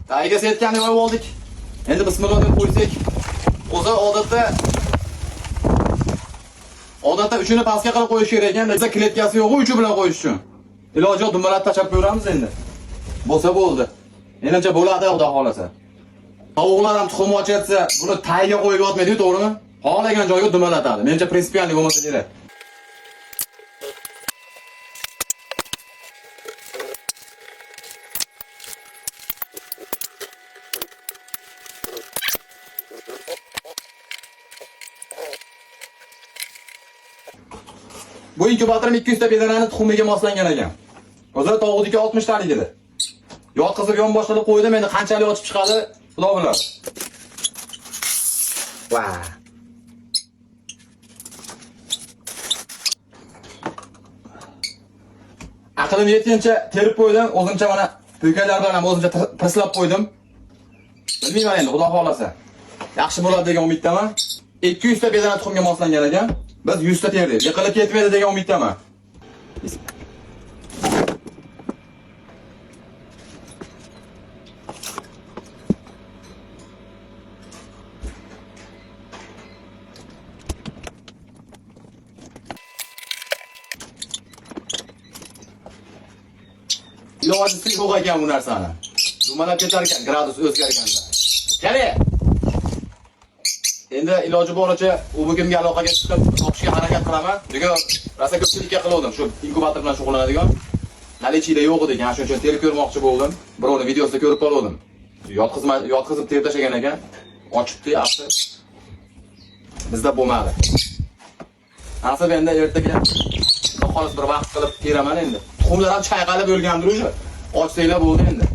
Tagiga setganni qo'yib oldik. Endi bismillah deb qo'ysak. O'zi odatda uchini pastga qilib qo'yish kerak ekan. Bizda kletkasi yo'q, uchi bilan qo'yish uchun. Iloji yo'q, dumalatni tashab qo'yamiz endi. Bo'lsa bo'ldi. Menimcha bo'ladi, xudo xolasa. Tovuqlar ham tuxum ochatsa, buni tagiga qo'yib yotmaydi, to'g'rimi? Xohlagan joyga dumalatadi. Menimcha prinsipiallik bo'lmasa kerak. Bu inkubator 200 ta bedanani tuxumiga moslangan ekan. O'zida tovuqniki 60 talik edi. Yotqizib yon boshlab qo'ydim, endi qanchalik ochib chiqadi, xudo biladi. Va. Aqlim yetgancha terib qo'ydim, o'zimcha mana po'kaylar bilan ham o'zimcha tirslab qo'ydim. Bilmayman endi, xudo xolasa. Yaxshi bo'ladi degan umiddaman. 200 ta bedana tuxumga moslangan ekan. Biz 100 ta terdik. Yiqilib ketmaydi degan umiddaman. Ilojisi yo'q ekan bu narsani. Dumalab ketar ekan, gradus o'zgarganda. Qani? Endi iloji boricha u bugüngi aloqaga chiqib topishga harakat qilaman. Degan rosa ko'pchilikka qildim, shu inkubator bilan shug'ullanadigan. Nalichida yo'q edi, yana shuning uchun terib ko'rmoqchi bo'ldim. Birovning videosida ko'rib qoldim. Yotqizib terib tashagan ekan. Ochibdi, yaxshi. Bizda bo'lmadi. Asab endi ertaga xolos bir vaqt qilib teraman endi. Tuxumlar ham chayqalib o'lgandir o'sha. Ochsanglar bo'ldi endi.